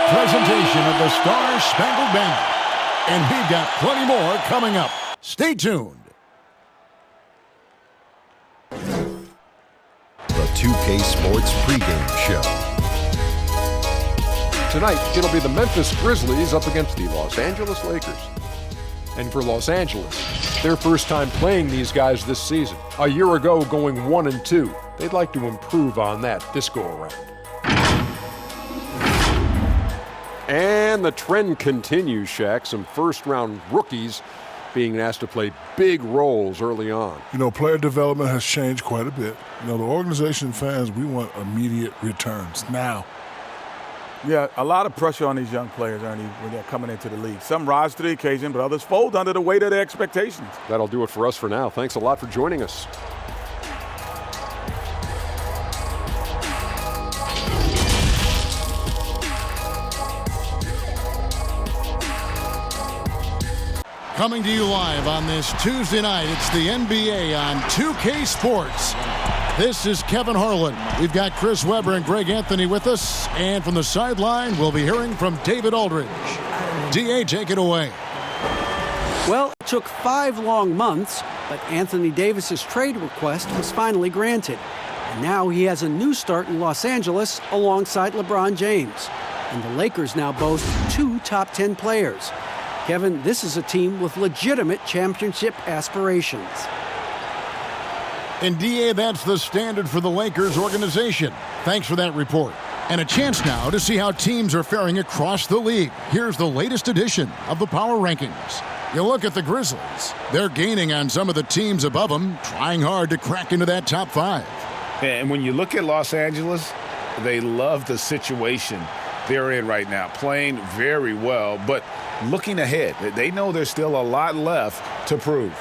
presentation of the Star-Spangled Banner. And we've got plenty more coming up. Stay tuned. The 2K Sports pregame show. Tonight, it'll be the Memphis Grizzlies up against the Los Angeles Lakers. And for Los Angeles, their first time playing these guys this season. A year ago, going 1-2. They'd like to improve on that this go-around. And the trend continues, Shaq. Some first-round rookies being asked to play big roles early on. You know, player development has changed quite a bit. You know, the organization fans, we want immediate returns now. Yeah, a lot of pressure on these young players, Ernie, when they're coming into the league. Some rise to the occasion, but others fold under the weight of their expectations. That'll do it for us for now. Thanks a lot for joining us. Coming to you live on this Tuesday night, it's the NBA on 2K Sports. This is Kevin Harlan. We've got Chris Webber and Greg Anthony with us. And from the sideline, we'll be hearing from David Aldridge. D.A., take it away. Well, it took 5 long months, but Anthony Davis's trade request was finally granted. And now he has a new start in Los Angeles alongside LeBron James. And the Lakers now boast 2 top 10 players. Kevin, this is a team with legitimate championship aspirations. And D.A., that's the standard for the Lakers organization. Thanks for that report. And a chance now to see how teams are faring across the league. Here's the latest edition of the Power Rankings. You look at the Grizzlies. They're gaining on some of the teams above them, trying hard to crack into that top 5. And when you look at Los Angeles, they love the situation they're in right now, playing very well, but looking ahead, they know there's still a lot left to prove.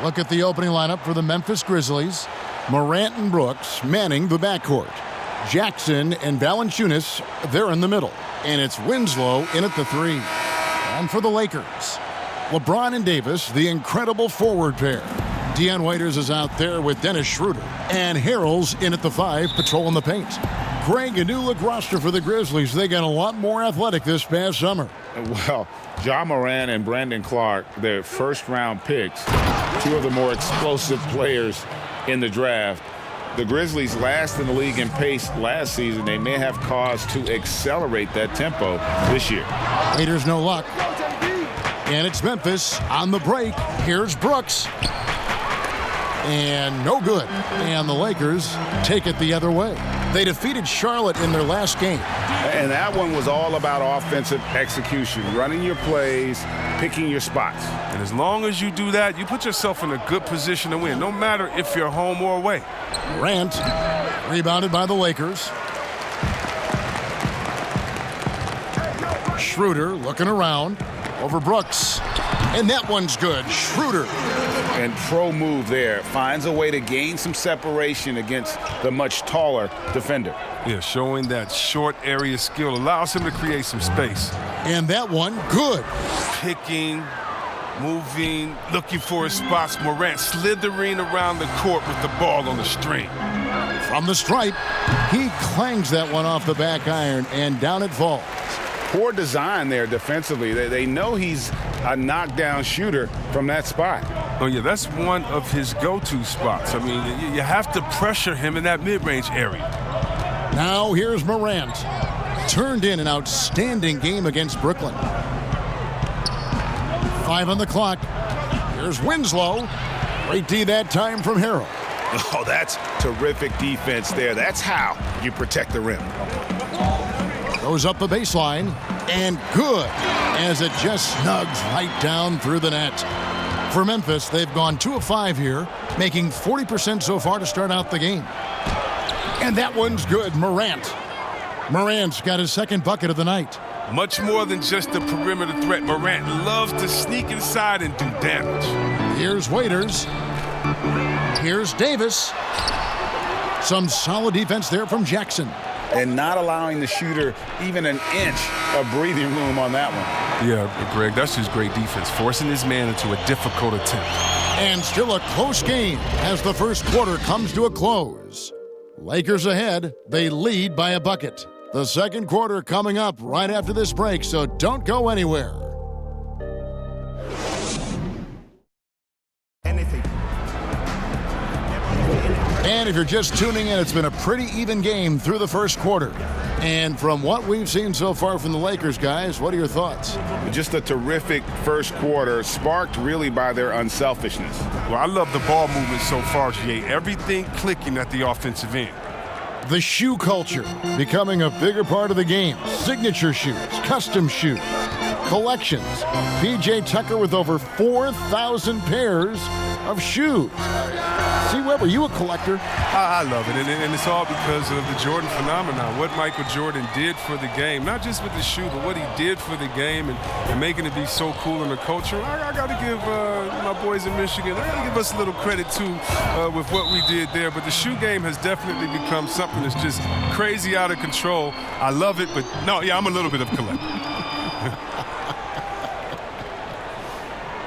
Look at the opening lineup for the Memphis Grizzlies. Morant and Brooks manning the backcourt. Jackson and Valanciunas, they're in the middle. And it's Winslow in at the 3. And for the Lakers, LeBron and Davis, the incredible forward pair. Dion Waiters is out there with Dennis Schroeder. And Harrell's in at the 5, patrolling the paint. Greg, a new look roster for the Grizzlies. They got a lot more athletic this past summer. Well, John Moran and Brandon Clark, their first-round picks, 2 of the more explosive players in the draft. The Grizzlies last in the league in pace last season. They may have cause to accelerate that tempo this year. Waiters no luck. And it's Memphis on the break. Here's Brooks. And no good. And the Lakers take it the other way. They defeated Charlotte in their last game. And that one was all about offensive execution, running your plays, picking your spots. And as long as you do that, you put yourself in a good position to win, no matter if you're home or away. Morant, rebounded by the Lakers. Schroeder looking around over Brooks. And that one's good. Schroeder. And pro move there. Finds a way to gain some separation against the much taller defender. Yeah, showing that short area skill allows him to create some space. And that one, good. Picking, moving, looking for his spots. Morant slithering around the court with the ball on the string. From the stripe, he clangs that one off the back iron, and down it falls. Poor design there defensively. They know he's a knockdown shooter from that spot. Oh, yeah, that's one of his go-to spots. I mean, you have to pressure him in that mid-range area. Now here's Morant. Turned in an outstanding game against Brooklyn. 5 on the clock. Here's Winslow. Great D that time from Harrell. Oh, that's terrific defense there. That's how you protect the rim. Goes up the baseline, and good, as it just snugs right down through the net. For Memphis, they've gone 2 of 5 here, making 40% so far to start out the game. And that one's good, Morant. Morant's got his 2nd bucket of the night. Much more than just a perimeter threat. Morant loves to sneak inside and do damage. Here's Waiters. Here's Davis. Some solid defense there from Jackson. And not allowing the shooter even an inch of breathing room on that one. Yeah, Greg, that's just great defense, forcing his man into a difficult attempt. And still a close game as the first quarter comes to a close. Lakers ahead. They lead by a bucket. The second quarter coming up right after this break, so don't go anywhere. And if you're just tuning in, it's been a pretty even game through the first quarter. And from what we've seen so far from the Lakers, guys, what are your thoughts? Just a terrific first quarter, sparked really by their unselfishness. Well, I love the ball movement so far, GA. Everything clicking at the offensive end. The shoe culture becoming a bigger part of the game. Signature shoes, custom shoes, collections. P.J. Tucker with over 4,000 pairs of shoes. See, Webb, are you a collector? I love it, and it's all because of the Jordan phenomenon, what Michael Jordan did for the game, not just with the shoe, but what he did for the game and making it be so cool in the culture. I got to give my boys in Michigan, I got to give us a little credit, too, with what we did there. But the shoe game has definitely become something that's just crazy out of control. I love it, but no, yeah, I'm a little bit of a collector.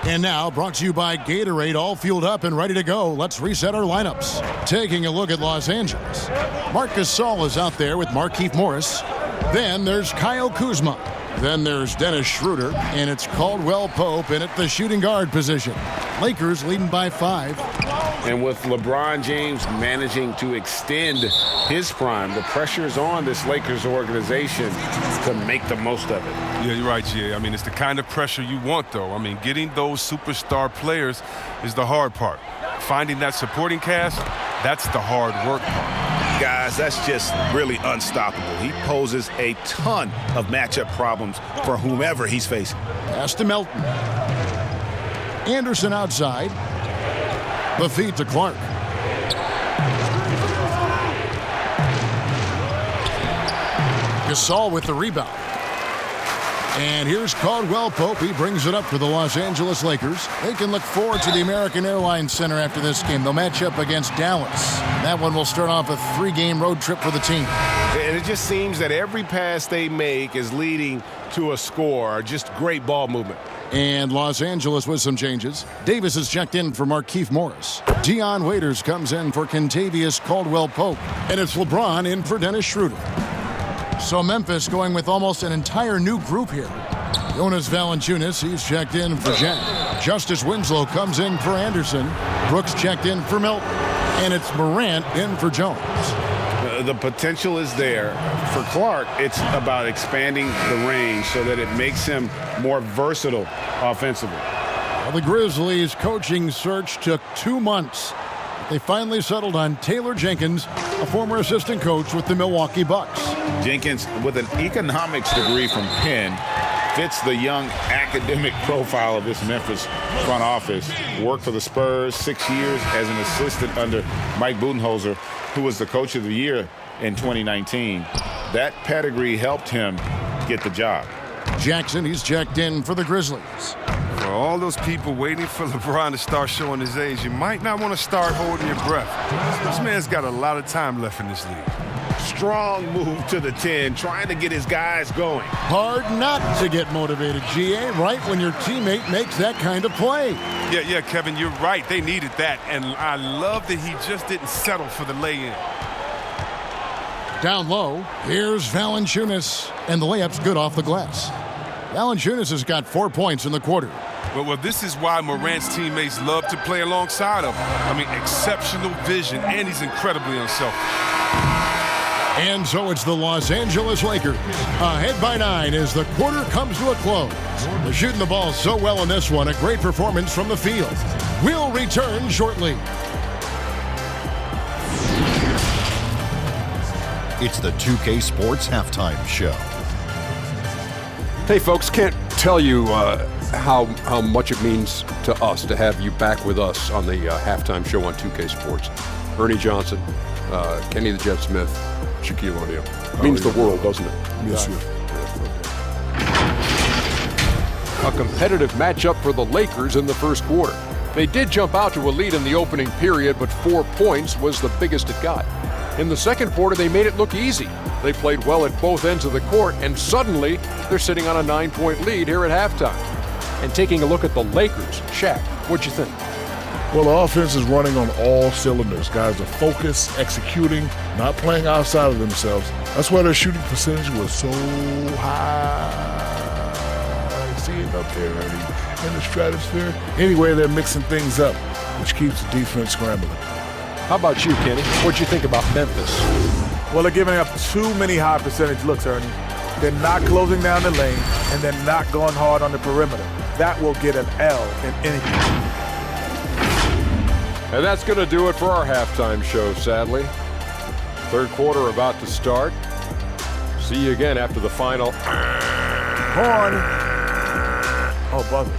And now, brought to you by Gatorade, all fueled up and ready to go. Let's reset our lineups. Taking a look at Los Angeles. Marc Gasol is out there with Markieff Morris. Then there's Kyle Kuzma. Then there's Dennis Schroeder. And it's Caldwell Pope in at the shooting guard position. Lakers leading by 5. And with LeBron James managing to extend his prime, the pressure is on this Lakers organization to make the most of it. Yeah, you're right, Jay. I mean, it's the kind of pressure you want, though. I mean, getting those superstar players is the hard part. Finding that supporting cast, that's the hard work part. Guys, that's just really unstoppable. He poses a ton of matchup problems for whomever he's facing. Pass to Melton. Anderson outside. The feed to Clark. Gasol with the rebound. And here's Caldwell Pope. He brings it up for the Los Angeles Lakers. They can look forward to the American Airlines Center after this game. They'll match up against Dallas. That one will start off a 3-game road trip for the team. And it just seems that every pass they make is leading to a score. Just great ball movement. And Los Angeles with some changes. Davis is checked in for Markieff Morris. Dion Waiters comes in for Kentavious Caldwell-Pope. And it's LeBron in for Dennis Schroeder. So Memphis going with almost an entire new group here. Jonas Valanciunas, he's checked in for Jack. Justice Winslow comes in for Anderson. Brooks checked in for Milton. And it's Morant in for Jones. The potential is there. For Clark, it's about expanding the range so that it makes him more versatile offensively. Well, the Grizzlies' coaching search took 2 months. They finally settled on Taylor Jenkins, a former assistant coach with the Milwaukee Bucks. Jenkins, with an economics degree from Penn, fits the young academic profile of this Memphis front office. Worked for the Spurs 6 years as an assistant under Mike Budenholzer, who was the coach of the year in 2019. That pedigree helped him get the job. Jackson, he's checked in for the Grizzlies. For all those people waiting for LeBron to start showing his age, you might not want to start holding your breath. This man's got a lot of time left in this league. Strong move to the 10, trying to get his guys going. Hard not to get motivated, GA, right when your teammate makes that kind of play. Yeah, Kevin, you're right. They needed that, and I love that he just didn't settle for the lay-in. Down low, here's Valanciunas, and the layup's good off the glass. Valanciunas has got 4 points in the quarter. Well, this is why Morant's teammates love to play alongside him. I mean, exceptional vision, and he's incredibly unselfish. And so it's the Los Angeles Lakers, ahead by 9 as the quarter comes to a close. They're shooting the ball so well in this one, a great performance from the field. We'll return shortly. It's the 2K Sports Halftime Show. Hey, folks, can't tell you how much it means to us to have you back with us on the halftime show on 2K Sports. Ernie Johnson, Kenny the Jet Smith, Shaquille O'Neal. Means the world, doesn't it? Yes, sir. A competitive matchup for the Lakers in the first quarter. They did jump out to a lead in the opening period, but 4 points was the biggest it got. In the second quarter, they made it look easy. They played well at both ends of the court, and suddenly they're sitting on a 9-point lead here at halftime. And taking a look at the Lakers, Shaq, what'd you think? Well, the offense is running on all cylinders. Guys are focused, executing, not playing outside of themselves. That's why their shooting percentage was so high. See it up there, Ernie, in the stratosphere. Anyway, they're mixing things up, which keeps the defense scrambling. How about you, Kenny? What'd you think about Memphis? Well, they're giving up too many high percentage looks, Ernie. They're not closing down the lane, and they're not going hard on the perimeter. That will get an L in anything. And that's going to do it for our halftime show, sadly. Third quarter about to start. See you again after the final. Horn. Oh, buzzer.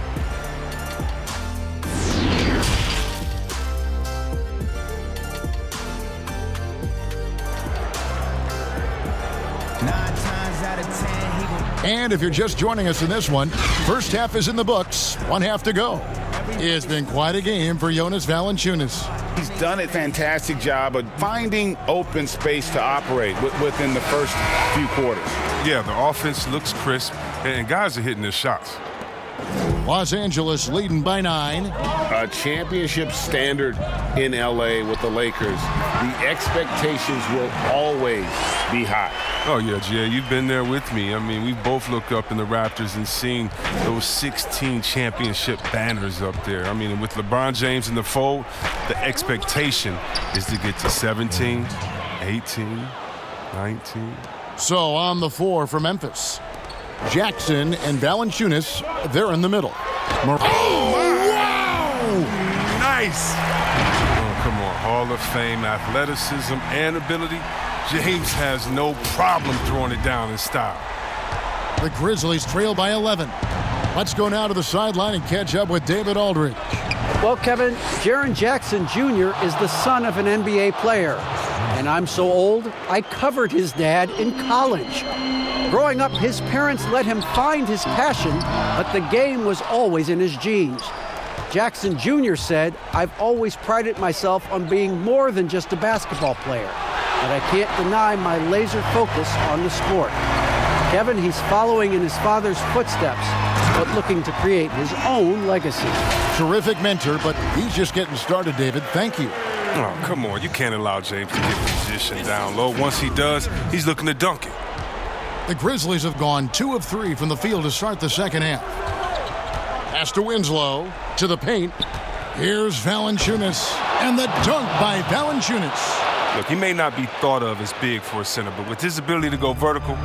And if you're just joining us in this one, first half is in the books, one half to go. It's been quite a game for Jonas Valanciunas. He's done a fantastic job of finding open space to operate within the first few quarters. Yeah, the offense looks crisp, and guys are hitting their shots. Los Angeles leading by 9. A championship standard in L.A. with the Lakers. The expectations will always be high. Oh, yeah, Jay, you've been there with me. I mean, we both looked up in the Raptors and seen those 16 championship banners up there. I mean, with LeBron James in the fold, the expectation is to get to 17, 18, 19. So on the floor for Memphis, Jackson and Valanciunas, they're in the middle. Wow! Nice! Oh, come on. Hall of Fame, athleticism, and ability. James has no problem throwing it down in style. The Grizzlies trail by 11. Let's go now to the sideline and catch up with David Aldridge. Well, Kevin, Jaren Jackson Jr. is the son of an NBA player. And I'm so old, I covered his dad in college. Growing up, his parents let him find his passion, but the game was always in his genes. Jackson Jr. said, "I've always prided myself on being more than just a basketball player, but I can't deny my laser focus on the sport." Kevin, he's following in his father's footsteps, but looking to create his own legacy. Terrific mentor, but he's just getting started, David. Thank you. Oh, come on. You can't allow James to get position down low. Once he does, he's looking to dunk it. The Grizzlies have gone 2 of 3 from the field to start the second half. Pass to Winslow, to the paint. Here's Valanciunas, and the dunk by Valanciunas. Look, he may not be thought of as big for a center, but with his ability to go vertical,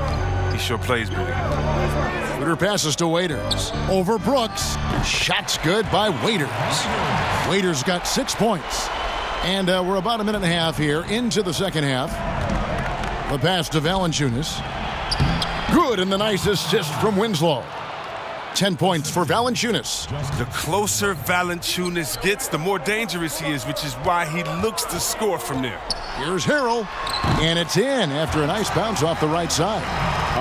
he sure plays big. Witter passes to Waiters. Over Brooks. Shot's good by Waiters. Waiters got 6 points. And we're about a minute and a half here into the second half. The pass to Valanciunas. Good, and the nice assist from Winslow. 10 points for Valanciunas. The closer Valanciunas gets, the more dangerous he is, which is why he looks to score from there. Here's Harrell, and it's in after a nice bounce off the right side.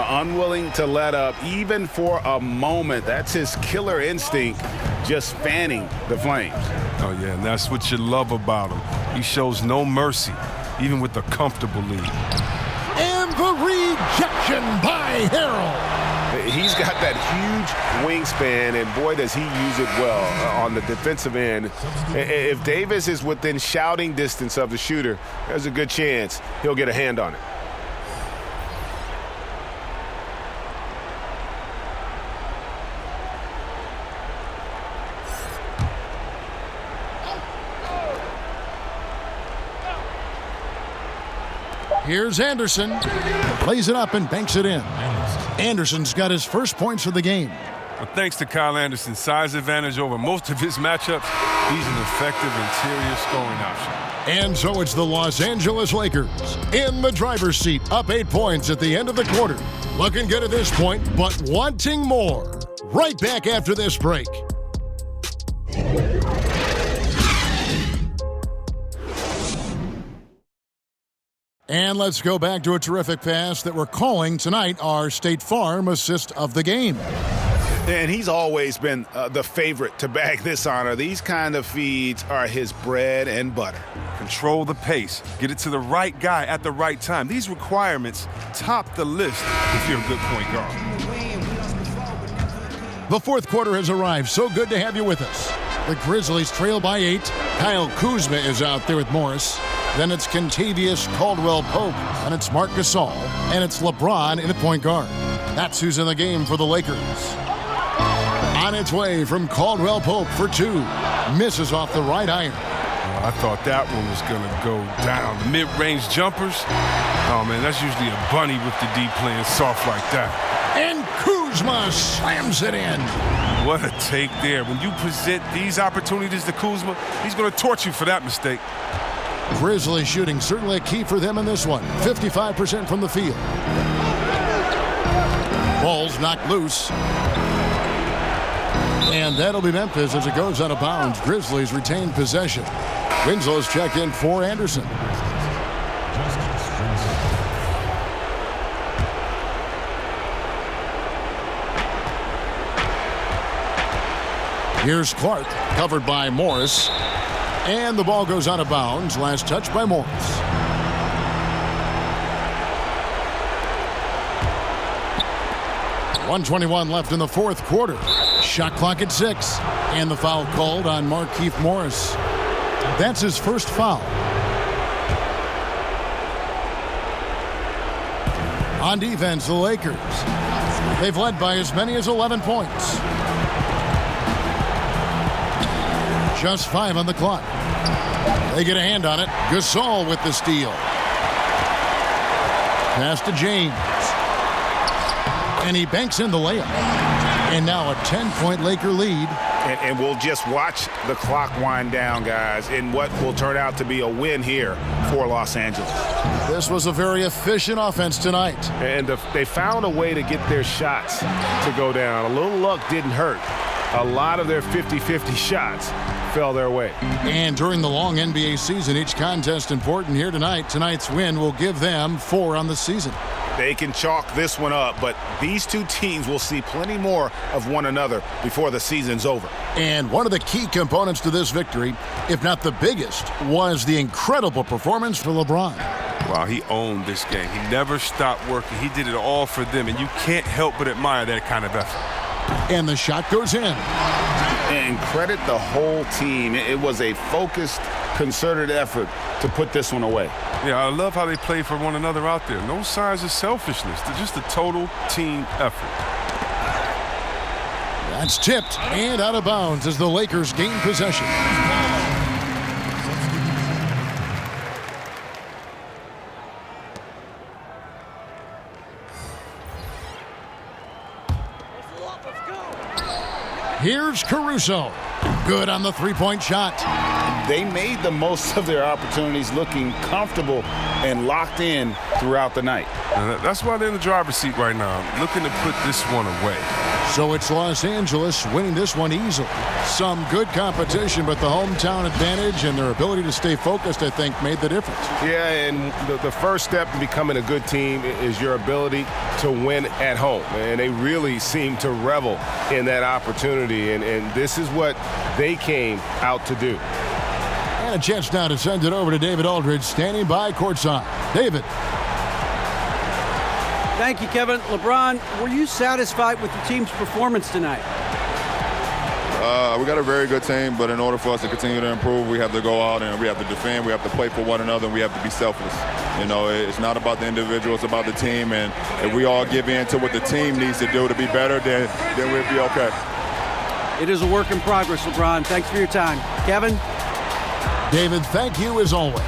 Unwilling to let up, even for a moment. That's his killer instinct, just fanning the flames. Oh, yeah, and that's what you love about him. He shows no mercy, even with a comfortable lead. And the rejection by Harrell. He's got that huge wingspan, and boy, does he use it well on the defensive end. If Davis is within shouting distance of the shooter, there's a good chance he'll get a hand on it. Here's Anderson. Plays it up and banks it in. Anderson's got his first points of the game. Well, thanks to Kyle Anderson's size advantage over most of his matchups, he's an effective interior scoring option. And so it's the Los Angeles Lakers in the driver's seat, up 8 points at the end of the quarter. Looking good at this point, but wanting more. Right back after this break. And let's go back to a terrific pass that we're calling tonight our State Farm assist of the game. And he's always been the favorite to bag this honor. These kind of feeds are his bread and butter. Control the pace. Get it to the right guy at the right time. These requirements top the list if you're a good point guard. The fourth quarter has arrived. So good to have you with us. The Grizzlies trail by 8. Kyle Kuzma is out there with Morris. Then it's Kentavious Caldwell-Pope, and it's Marc Gasol, and it's LeBron in at point guard. That's who's in the game for the Lakers. On its way from Caldwell-Pope for 2. Misses off the right iron. I thought that one was going to go down. The mid-range jumpers, oh, man, that's usually a bunny with the D playing soft like that. And Kuzma slams it in. What a take there. When you present these opportunities to Kuzma, he's going to torch you for that mistake. Grizzly shooting certainly a key for them in this one. 55% from the field. Ball's knocked loose. And that'll be Memphis as it goes out of bounds. Grizzlies retain possession. Winslow's checked in for Anderson. Here's Clark, covered by Morris. And the ball goes out of bounds. Last touch by Morris. .121 left in the fourth quarter. Shot clock at 6. And the foul called on Markieff Morris. That's his first foul. On defense, the Lakers. They've led by as many as 11 points. Just 5 on the clock. They get a hand on it. Gasol with the steal. Pass to James. And he banks in the layup. And now a 10-point Laker lead. And we'll just watch the clock wind down, guys, in what will turn out to be a win here for Los Angeles. This was a very efficient offense tonight. And they found a way to get their shots to go down. A little luck didn't hurt. A lot of their 50-50 shots fell their way. And during the long NBA season, each contest important here tonight. Tonight's win will give them 4 on the season. They can chalk this one up, but these two teams will see plenty more of one another before the season's over. And one of the key components to this victory, if not the biggest, was the incredible performance for LeBron. Wow, he owned this game. He never stopped working. He did it all for them, and you can't help but admire that kind of effort. And the shot goes in. And credit the whole team. It was a focused, concerted effort to put this one away. Yeah, I love how they play for one another out there. No signs of selfishness. They're just a total team effort. That's tipped and out of bounds as the Lakers gain possession. Here's Caruso. Good on the three-point shot. They made the most of their opportunities, looking comfortable and locked in throughout the night. That's why they're in the driver's seat right now, looking to put this one away. So it's Los Angeles winning this one easily. Some good competition, but the hometown advantage and their ability to stay focused, I think, made the difference. Yeah, and the first step in becoming a good team is your ability to win at home. And they really seem to revel in that opportunity, and this is what they came out to do. And a chance now to send it over to David Aldridge, standing by courtside. David. Thank you, Kevin. LeBron, were you satisfied with the team's performance tonight? We got a very good team, but in order for us to continue to improve, we have to go out and we have to defend, we have to play for one another, and we have to be selfless. You know, it's not about the individual, it's about the team, and if we all give in to what the team needs to do to be better, then we'll be okay. It is a work in progress, LeBron. Thanks for your time. Kevin? David, thank you as always.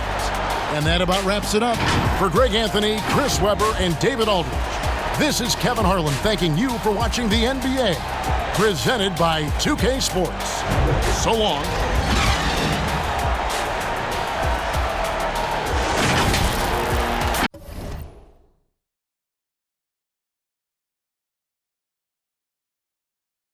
And that about wraps it up. For Greg Anthony, Chris Webber, and David Aldridge, this is Kevin Harlan thanking you for watching the NBA, presented by 2K Sports. So long.